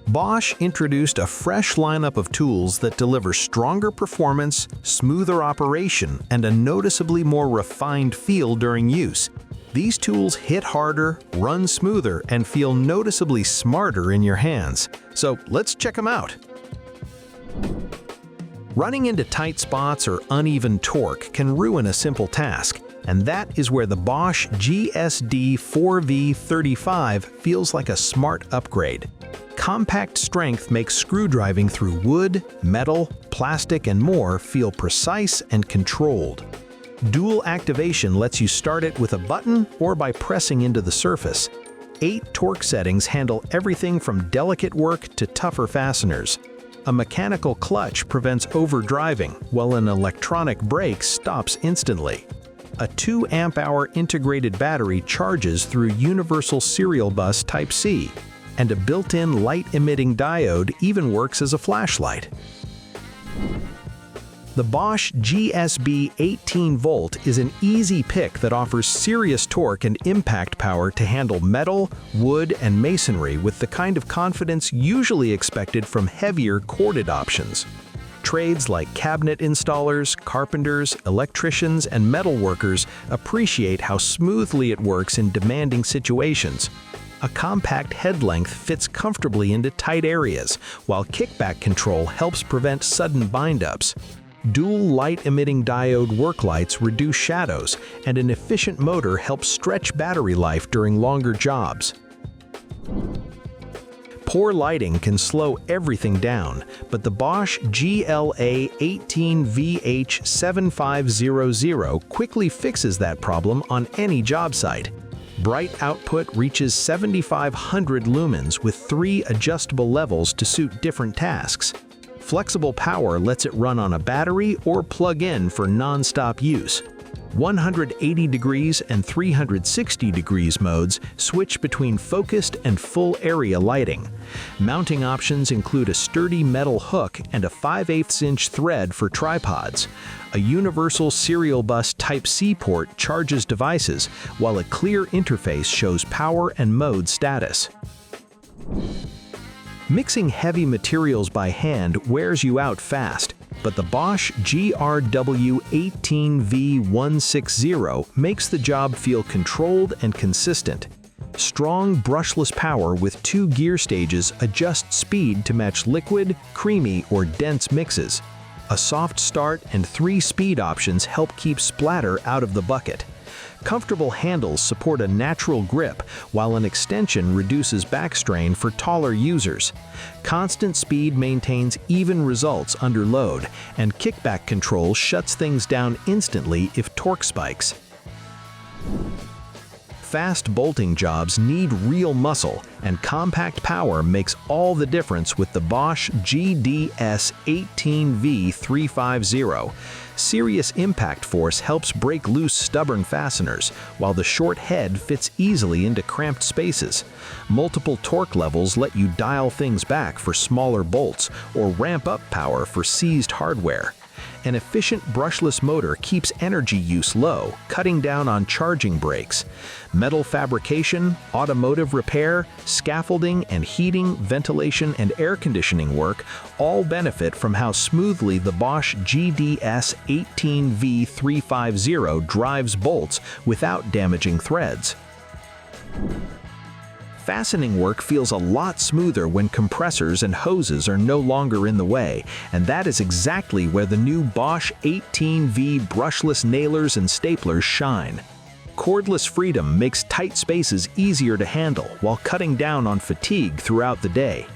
Bosch introduced a fresh lineup of tools that deliver stronger performance, smoother operation, and a noticeably more refined feel during use. These tools hit harder, run smoother, and feel noticeably smarter in your hands. So let's check them out. Running into tight spots or uneven torque can ruin a simple task, and that is where the Bosch GSD 4V35 feels like a smart upgrade. Compact strength makes screwdriving through wood, metal, plastic, and more feel precise and controlled. Dual activation lets you start it with a button or by pressing into the surface. 8 torque settings handle everything from delicate work to tougher fasteners. A mechanical clutch prevents overdriving, while an electronic brake stops instantly. A 2 amp-hour integrated battery charges through universal serial bus Type-C, and a built-in light-emitting diode even works as a flashlight. The Bosch GSB 18V is an easy pick that offers serious torque and impact power to handle metal, wood, and masonry with the kind of confidence usually expected from heavier corded options. Trades like cabinet installers, carpenters, electricians, and metalworkers appreciate how smoothly it works in demanding situations. A compact head length fits comfortably into tight areas, while kickback control helps prevent sudden bind-ups. Dual light-emitting diode work lights reduce shadows, and an efficient motor helps stretch battery life during longer jobs. Poor lighting can slow everything down, but the Bosch GLA 18VH7500 quickly fixes that problem on any job site. Bright output reaches 7,500 lumens with 3 adjustable levels to suit different tasks. Flexible power lets it run on a battery or plug in for non-stop use. 180 degrees and 360 degrees modes switch between focused and full area lighting. Mounting options include a sturdy metal hook and a 5/8" thread for tripods. A universal serial bus Type-C port charges devices, while a clear interface shows power and mode status. Mixing heavy materials by hand wears you out fast, but the Bosch GRW 18V160 makes the job feel controlled and consistent. Strong brushless power with 2 gear stages adjusts speed to match liquid, creamy, or dense mixes. A soft start and 3 speed options help keep splatter out of the bucket. Comfortable handles support a natural grip, while an extension reduces back strain for taller users. Constant speed maintains even results under load, and kickback control shuts things down instantly if torque spikes. Fast bolting jobs need real muscle, and compact power makes all the difference with the Bosch GDS 18V350. Serious impact force helps break loose stubborn fasteners, while the short head fits easily into cramped spaces. Multiple torque levels let you dial things back for smaller bolts or ramp up power for seized hardware. An efficient brushless motor keeps energy use low, cutting down on charging breaks. Metal fabrication, automotive repair, scaffolding, and heating, ventilation, and air conditioning work all benefit from how smoothly the Bosch GDS 18V350 drives bolts without damaging threads. Fastening work feels a lot smoother when compressors and hoses are no longer in the way, and that is exactly where the new Bosch 18V brushless nailers and staplers shine. Cordless freedom makes tight spaces easier to handle while cutting down on fatigue throughout the day.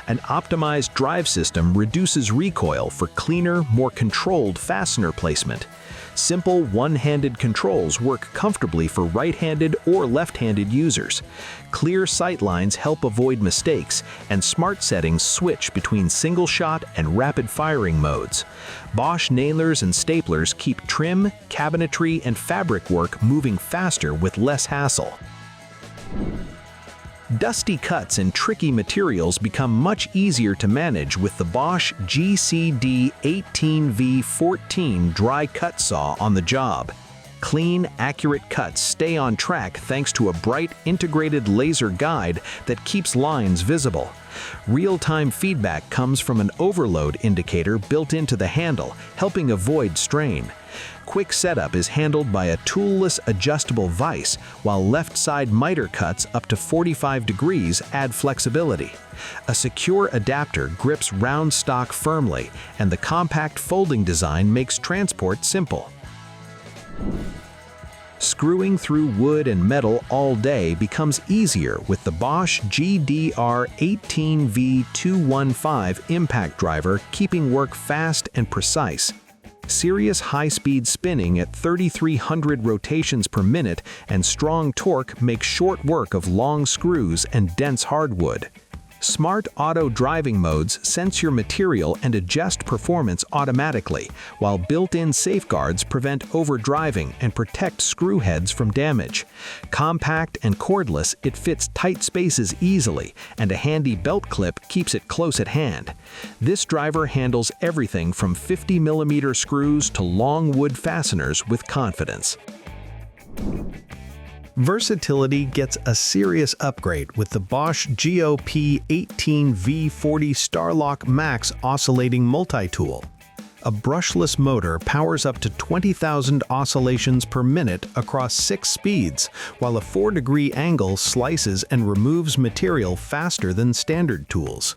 An optimized drive system reduces recoil for cleaner, more controlled fastener placement. Simple one-handed controls work comfortably for right-handed or left-handed users. Clear sight lines help avoid mistakes, and smart settings switch between single-shot and rapid-firing modes. Bosch nailers and staplers keep trim, cabinetry, and fabric work moving faster with less hassle. Dusty cuts and tricky materials become much easier to manage with the Bosch GCD 18V14 dry cut saw on the job. Clean, accurate cuts stay on track thanks to a bright, integrated laser guide that keeps lines visible. Real-time feedback comes from an overload indicator built into the handle, helping avoid strain. Quick setup is handled by a toolless adjustable vise, while left-side miter cuts up to 45 degrees add flexibility. A secure adapter grips round stock firmly, and the compact folding design makes transport simple. Screwing through wood and metal all day becomes easier with the Bosch GDR18V215 impact driver, keeping work fast and precise. Serious high-speed spinning at 3,300 rotations per minute and strong torque make short work of long screws and dense hardwood. Smart auto driving modes sense your material and adjust performance automatically, while built-in safeguards prevent overdriving and protect screw heads from damage. Compact and cordless, it fits tight spaces easily, and a handy belt clip keeps it close at hand. This driver handles everything from 50mm screws to long wood fasteners with confidence. Versatility gets a serious upgrade with the Bosch GOP18V40 Starlock Max Oscillating Multi-Tool. A brushless motor powers up to 20,000 oscillations per minute across 6 speeds, while a 4-degree angle slices and removes material faster than standard tools.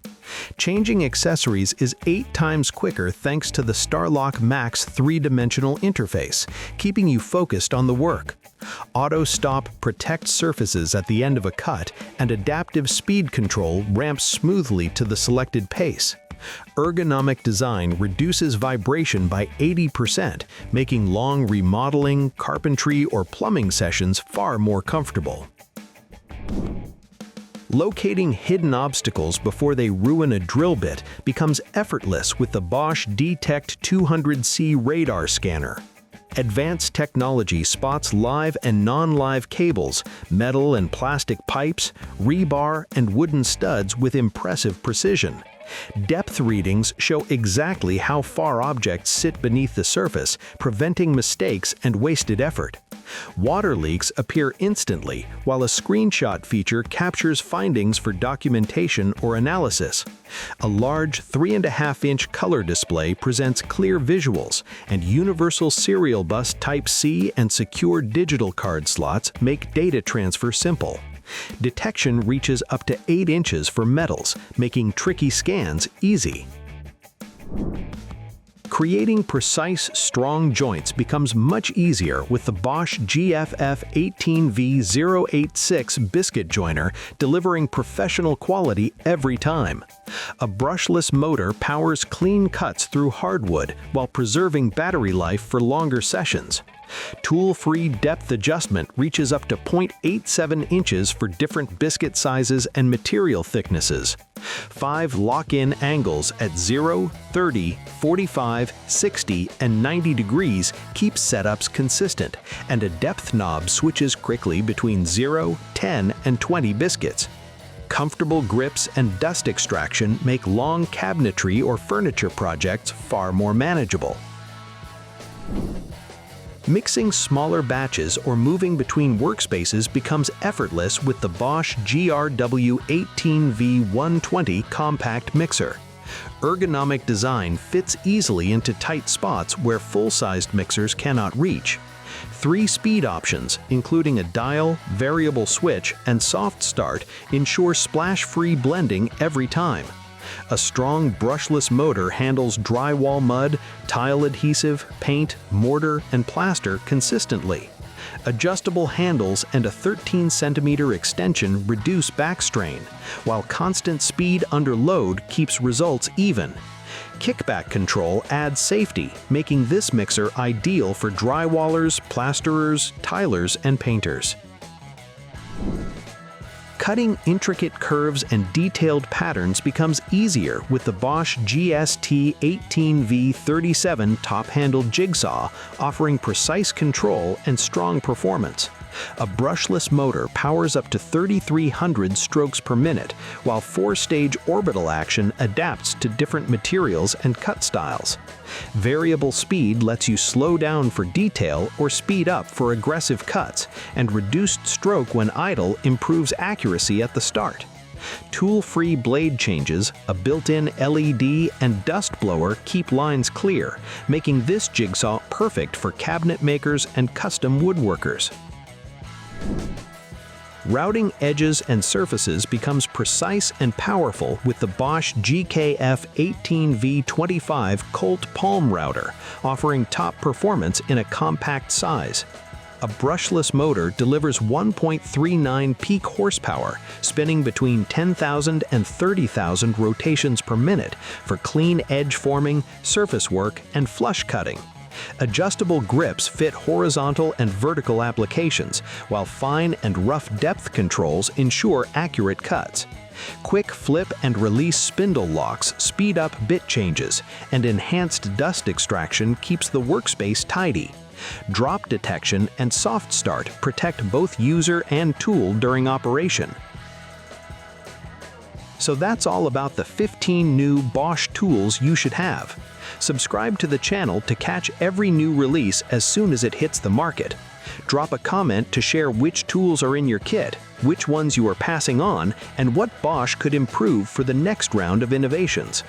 Changing accessories is 8 times quicker thanks to the Starlock Max 3-dimensional interface, keeping you focused on the work. Auto stop protects surfaces at the end of a cut, and adaptive speed control ramps smoothly to the selected pace. Ergonomic design reduces vibration by 80%, making long remodeling, carpentry, or plumbing sessions far more comfortable. Locating hidden obstacles before they ruin a drill bit becomes effortless with the Bosch Detect 200C radar scanner. Advanced technology spots live and non-live cables, metal and plastic pipes, rebar, and wooden studs with impressive precision. Depth readings show exactly how far objects sit beneath the surface, preventing mistakes and wasted effort. Water leaks appear instantly, while a screenshot feature captures findings for documentation or analysis. A large 3.5-inch color display presents clear visuals, and universal serial bus Type-C and secure digital card slots make data transfer simple. Detection reaches up to 8 inches for metals, making tricky scans easy. Creating precise, strong joints becomes much easier with the Bosch GFF18V086 Biscuit joiner, delivering professional quality every time. A brushless motor powers clean cuts through hardwood while preserving battery life for longer sessions. Tool-free depth adjustment reaches up to 0.87 inches for different biscuit sizes and material thicknesses. 5 lock-in angles at 0, 30, 45, 60, and 90 degrees keep setups consistent, and a depth knob switches quickly between 0, 10, and 20 biscuits. Comfortable grips and dust extraction make long cabinetry or furniture projects far more manageable. Mixing smaller batches or moving between workspaces becomes effortless with the Bosch GRW18V120 compact mixer. Ergonomic design fits easily into tight spots where full-sized mixers cannot reach. 3 speed options, including a dial, variable switch, and soft start, ensure splash-free blending every time. A strong brushless motor handles drywall mud, tile adhesive, paint, mortar, and plaster consistently. Adjustable handles and a 13-centimeter extension reduce back strain, while constant speed under load keeps results even. Kickback control adds safety, making this mixer ideal for drywallers, plasterers, tilers, and painters. Cutting intricate curves and detailed patterns becomes easier with the Bosch GST18V37 top-handled jigsaw, offering precise control and strong performance. A brushless motor powers up to 3,300 strokes per minute, while 4-stage orbital action adapts to different materials and cut styles. Variable speed lets you slow down for detail or speed up for aggressive cuts, and reduced stroke when idle improves accuracy at the start. Tool-free blade changes, a built-in LED, and dust blower keep lines clear, making this jigsaw perfect for cabinet makers and custom woodworkers. Routing edges and surfaces becomes precise and powerful with the Bosch GKF 18V25 Colt Palm Router, offering top performance in a compact size. A brushless motor delivers 1.39 peak horsepower, spinning between 10,000 and 30,000 rotations per minute for clean edge forming, surface work, and flush cutting. Adjustable grips fit horizontal and vertical applications, while fine and rough depth controls ensure accurate cuts. Quick flip and release spindle locks speed up bit changes, and enhanced dust extraction keeps the workspace tidy. Drop detection and soft start protect both user and tool during operation. So that's all about the 15 new Bosch tools you should have. Subscribe to the channel to catch every new release as soon as it hits the market. Drop a comment to share which tools are in your kit, which ones you are passing on, and what Bosch could improve for the next round of innovations.